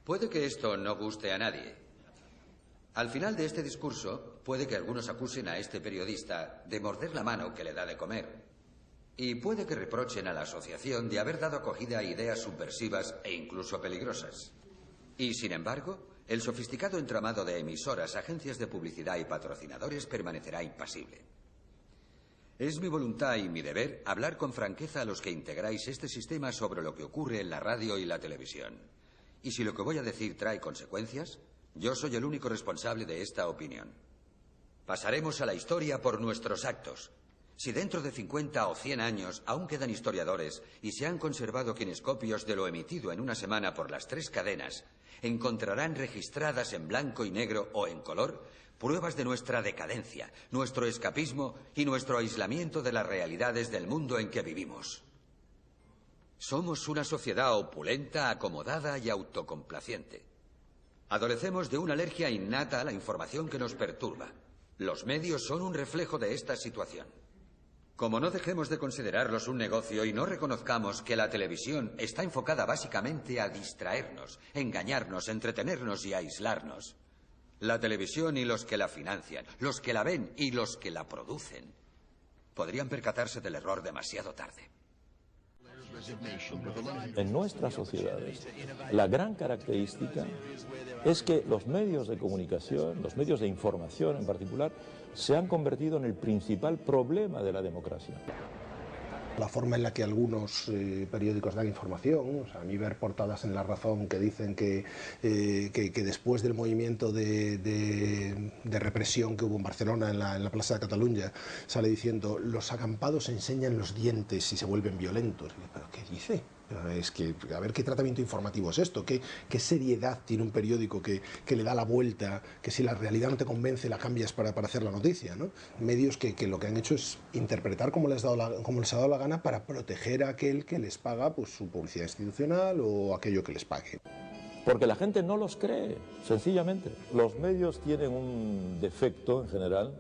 Puede que esto no guste a nadie. Al final de este discurso, puede que algunos acusen a este periodista de morder la mano que le da de comer. Y puede que reprochen a la asociación de haber dado acogida a ideas subversivas e incluso peligrosas. Y, sin embargo, el sofisticado entramado de emisoras, agencias de publicidad y patrocinadores permanecerá impasible. Es mi voluntad y mi deber hablar con franqueza a los que integráis este sistema sobre lo que ocurre en la radio y la televisión. Y si lo que voy a decir trae consecuencias, yo soy el único responsable de esta opinión. Pasaremos a la historia por nuestros actos. Si dentro de 50 o 100 años aún quedan historiadores y se han conservado kinescopios de lo emitido en una semana por las 3 cadenas, encontrarán registradas en blanco y negro o en color pruebas de nuestra decadencia, nuestro escapismo y nuestro aislamiento de las realidades del mundo en que vivimos. Somos una sociedad opulenta, acomodada y autocomplaciente. Adolecemos de una alergia innata a la información que nos perturba. Los medios son un reflejo de esta situación. Como no dejemos de considerarlos un negocio y no reconozcamos que la televisión está enfocada básicamente a distraernos, engañarnos, entretenernos y aislarnos, la televisión y los que la financian, los que la ven y los que la producen, podrían percatarse del error demasiado tarde. En nuestras sociedades, la gran característica es que los medios de comunicación, los medios de información en particular, se han convertido en el principal problema de la democracia. La forma en la que algunos periódicos dan información, o sea, a mí ver portadas en La Razón que dicen que después del movimiento de represión que hubo en Barcelona, en la Plaza de Cataluña, sale diciendo los acampados enseñan los dientes y se vuelven violentos. ¿Pero qué dice? Es que, a ver qué tratamiento informativo es esto, qué seriedad tiene un periódico que le da la vuelta, que si la realidad no te convence la cambias para hacer la noticia, ¿no? Medios que lo que han hecho es interpretar como les ha dado la gana para proteger a aquel que les paga pues, su publicidad institucional o aquello que les pague. Porque la gente no los cree, sencillamente. Los medios tienen un defecto en general,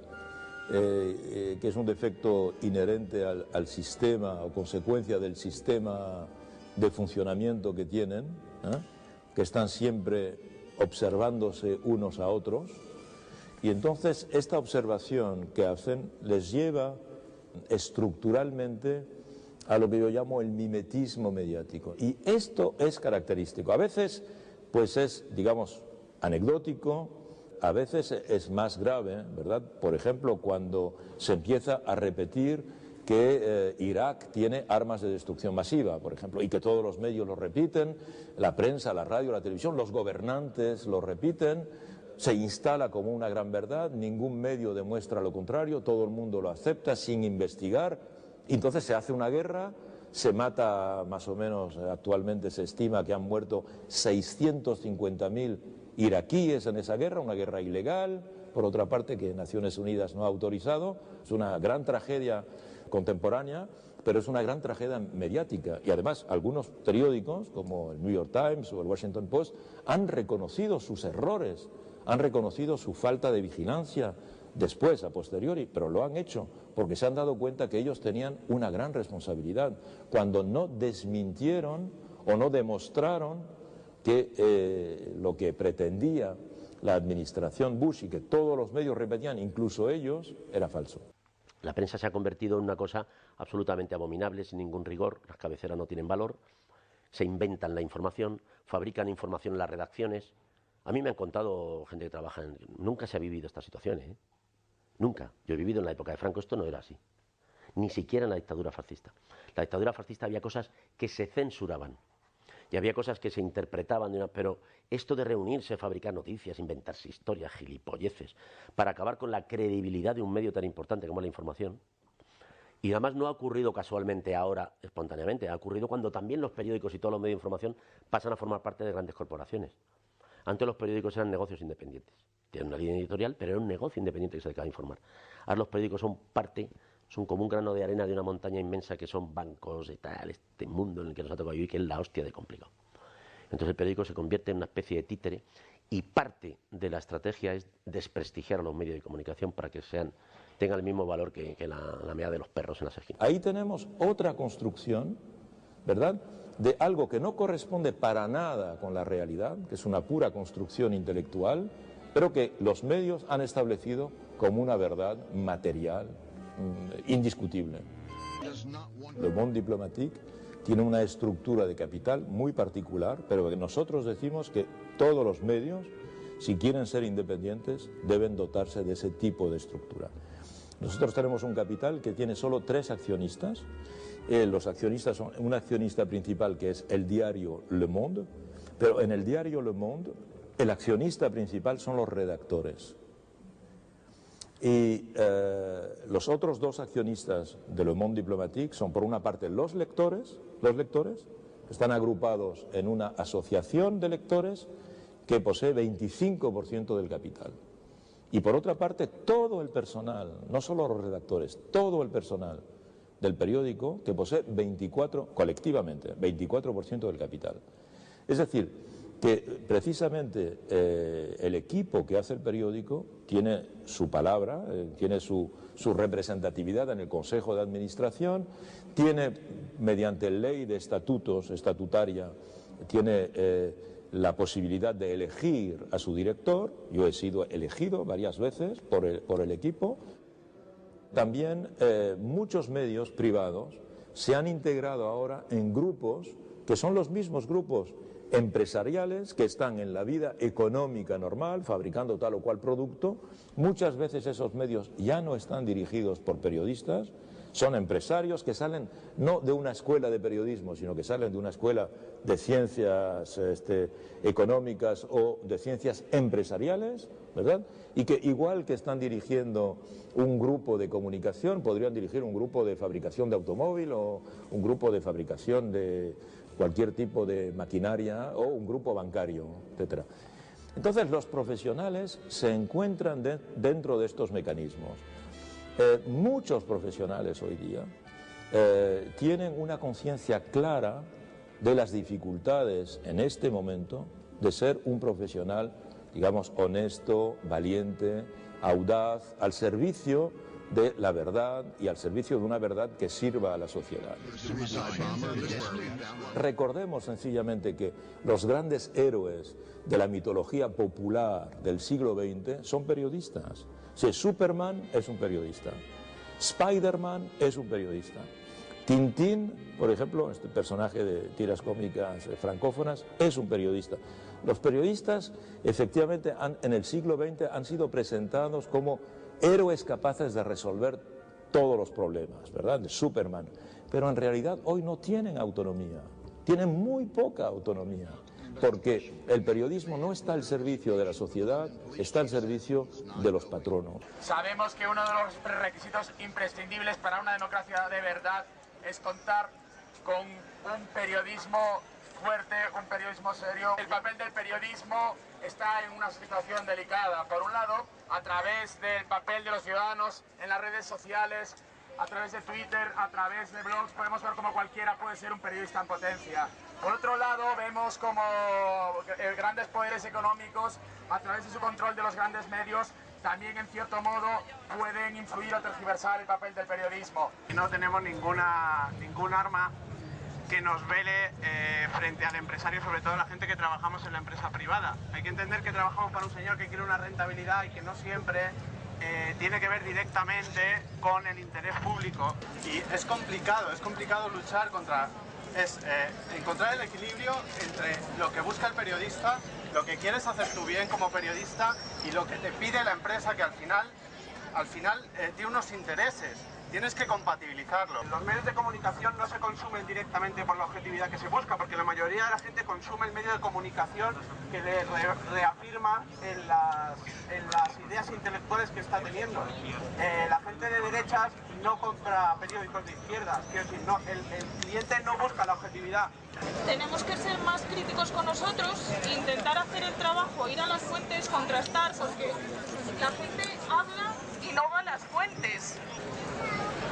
que es un defecto inherente al sistema o consecuencia del sistema de funcionamiento que tienen, que están siempre observándose unos a otros, y entonces esta observación que hacen les lleva estructuralmente a lo que yo llamo el mimetismo mediático, y esto es característico. A veces pues es, digamos, anecdótico, a veces es más grave, ¿verdad? Por ejemplo, cuando se empieza a repetir que Irak tiene armas de destrucción masiva, por ejemplo, y que todos los medios lo repiten, la prensa, la radio, la televisión, los gobernantes lo repiten, se instala como una gran verdad, ningún medio demuestra lo contrario, todo el mundo lo acepta sin investigar, y entonces se hace una guerra, se mata más o menos, actualmente se estima que han muerto 650.000 iraquíes en esa guerra, una guerra ilegal, por otra parte que Naciones Unidas no ha autorizado, es una gran tragedia contemporánea, pero es una gran tragedia mediática, y además algunos periódicos como el New York Times o el Washington Post han reconocido sus errores, han reconocido su falta de vigilancia después, a posteriori, pero lo han hecho porque se han dado cuenta que ellos tenían una gran responsabilidad cuando no desmintieron o no demostraron que lo que pretendía la administración Bush y que todos los medios repetían, incluso ellos, era falso. La prensa se ha convertido en una cosa absolutamente abominable, sin ningún rigor, las cabeceras no tienen valor, se inventan la información, fabrican información en las redacciones. A mí me han contado gente que trabaja en... Nunca se ha vivido esta situación, ¿eh? Nunca. Yo he vivido en la época de Franco, esto no era así. Ni siquiera en la dictadura fascista. En la dictadura fascista había cosas que se censuraban. Y había cosas que se interpretaban, pero esto de reunirse, fabricar noticias, inventarse historias, gilipolleces, para acabar con la credibilidad de un medio tan importante como la información. Y además no ha ocurrido casualmente ahora, espontáneamente, ha ocurrido cuando también los periódicos y todos los medios de información pasan a formar parte de grandes corporaciones. Antes los periódicos eran negocios independientes. Tienen una línea editorial, pero era un negocio independiente que se dedicaba a informar. Ahora los periódicos son parte... son como un grano de arena de una montaña inmensa que son bancos y tal, este mundo en el que nos ha tocado vivir, que es la hostia de complicado. Entonces el periódico se convierte en una especie de títere y parte de la estrategia es desprestigiar a los medios de comunicación para que tengan el mismo valor que la mea de los perros en las esquinas. Ahí tenemos otra construcción, ¿verdad?, de algo que no corresponde para nada con la realidad, que es una pura construcción intelectual, pero que los medios han establecido como una verdad material, indiscutible. Le Monde Diplomatique tiene una estructura de capital muy particular, pero nosotros decimos que todos los medios, si quieren ser independientes, deben dotarse de ese tipo de estructura. Nosotros tenemos un capital que tiene solo 3 accionistas. Los accionistas son un accionista principal, que es el diario Le Monde, pero en el diario Le Monde el accionista principal son los redactores. Y los otros 2 accionistas de Le Monde Diplomatique son, por una parte, los lectores están agrupados en una asociación de lectores que posee 25% del capital. Y por otra parte, todo el personal, no solo los redactores, todo el personal del periódico, que posee colectivamente 24% del capital. Es decir, que precisamente el equipo que hace el periódico tiene su palabra, tiene su representatividad en el Consejo de Administración, tiene, mediante ley de estatutos, estatutaria, tiene la posibilidad de elegir a su director. Yo he sido elegido varias veces por el equipo. También muchos medios privados se han integrado ahora en grupos que son los mismos grupos empresariales que están en la vida económica normal, fabricando tal o cual producto. Muchas veces esos medios ya no están dirigidos por periodistas, son empresarios que salen no de una escuela de periodismo, sino que salen de una escuela de ciencias económicas o de ciencias empresariales, ¿verdad? Y que igual que están dirigiendo un grupo de comunicación, podrían dirigir un grupo de fabricación de automóvil o un grupo de fabricación de cualquier tipo de maquinaria o un grupo bancario, etcétera. Entonces los profesionales se encuentran dentro de estos mecanismos. Muchos profesionales hoy día tienen una conciencia clara de las dificultades en este momento de ser un profesional, digamos, honesto, valiente, audaz, al servicio de la verdad y al servicio de una verdad que sirva a la sociedad. Recordemos sencillamente que los grandes héroes de la mitología popular del siglo XX son periodistas. Si Superman es un periodista, Spider-Man es un periodista, Tintín, por ejemplo, este personaje de tiras cómicas francófonas, es un periodista. Los periodistas, efectivamente, en el siglo XX han sido presentados como héroes capaces de resolver todos los problemas, ¿verdad? De Superman. Pero en realidad hoy no tienen autonomía, tienen muy poca autonomía, porque el periodismo no está al servicio de la sociedad, está al servicio de los patronos. Sabemos que uno de los prerequisitos imprescindibles para una democracia de verdad es contar con un periodismo fuerte, un periodismo serio. El papel del periodismo está en una situación delicada. Por un lado, a través del papel de los ciudadanos en las redes sociales, a través de Twitter, a través de blogs, podemos ver cómo cualquiera puede ser un periodista en potencia. Por otro lado, vemos como grandes poderes económicos, a través de su control de los grandes medios, también en cierto modo pueden influir o tergiversar el papel del periodismo. No tenemos ningún arma que nos vele frente al empresario, sobre todo la gente que trabajamos en la empresa privada. Hay que entender que trabajamos para un señor que quiere una rentabilidad y que no siempre tiene que ver directamente con el interés público. Y es complicado luchar contra... encontrar el equilibrio entre lo que busca el periodista, lo que quieres hacer tú bien como periodista y lo que te pide la empresa, que al final tiene unos intereses. Tienes que compatibilizarlo. Los medios de comunicación no se consumen directamente por la objetividad que se busca, porque la mayoría de la gente consume el medio de comunicación que le reafirma en las ideas intelectuales que está teniendo. La gente de derechas no compra periódicos de izquierdas, quiero decir, no, el cliente no busca la objetividad. Tenemos que ser más críticos con nosotros, intentar hacer el trabajo, ir a las fuentes, contrastar, porque la gente habla y no va a las fuentes.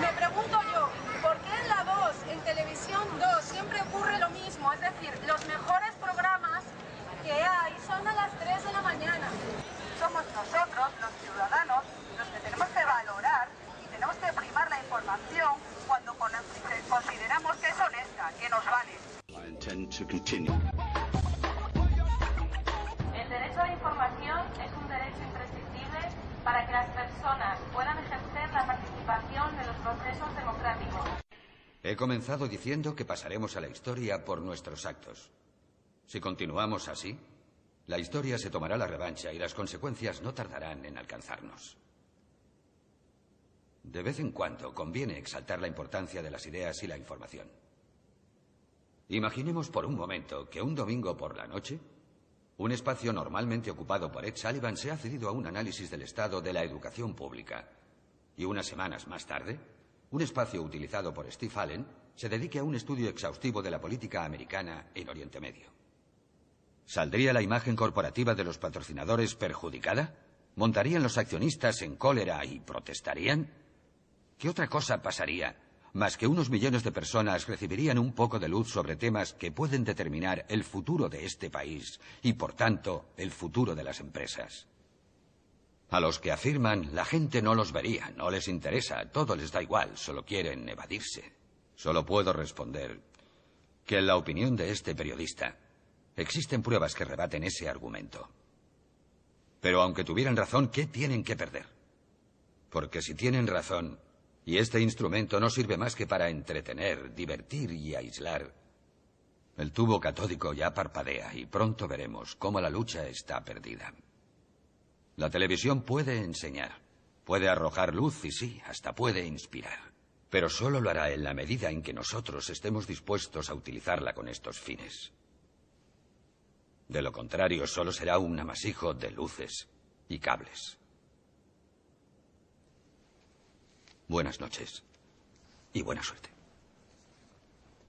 Me pregunto yo, ¿por qué en la 2, en Televisión 2, siempre ocurre lo mismo? Es decir, los mejores programas que hay son a las 3 de la mañana. Somos nosotros, los ciudadanos, los que tenemos que valorar y tenemos que primar la información cuando consideramos que es honesta, que nos vale. and to continue. El derecho a la información es un derecho imprescindible para que las personas puedan ejercer la participación en los procesos democráticos. He comenzado diciendo que pasaremos a la historia por nuestros actos. Si continuamos así, la historia se tomará la revancha y las consecuencias no tardarán en alcanzarnos. De vez en cuando conviene exaltar la importancia de las ideas y la información. Imaginemos por un momento que un domingo por la noche, un espacio normalmente ocupado por Ed Sullivan se ha cedido a un análisis del estado de la educación pública. Y unas semanas más tarde, un espacio utilizado por Steve Allen se dedique a un estudio exhaustivo de la política americana en Oriente Medio. ¿Saldría la imagen corporativa de los patrocinadores perjudicada? ¿Montarían los accionistas en cólera y protestarían? ¿Qué otra cosa pasaría más que unos millones de personas recibirían un poco de luz sobre temas que pueden determinar el futuro de este país y, por tanto, el futuro de las empresas? A los que afirman, la gente no los vería, no les interesa, todo les da igual, solo quieren evadirse. Solo puedo responder que en la opinión de este periodista existen pruebas que rebaten ese argumento. Pero aunque tuvieran razón, ¿qué tienen que perder? Porque si tienen razón, y este instrumento no sirve más que para entretener, divertir y aislar, el tubo catódico ya parpadea y pronto veremos cómo la lucha está perdida. La televisión puede enseñar, puede arrojar luz y sí, hasta puede inspirar. Pero solo lo hará en la medida en que nosotros estemos dispuestos a utilizarla con estos fines. De lo contrario, solo será un amasijo de luces y cables. Buenas noches y buena suerte.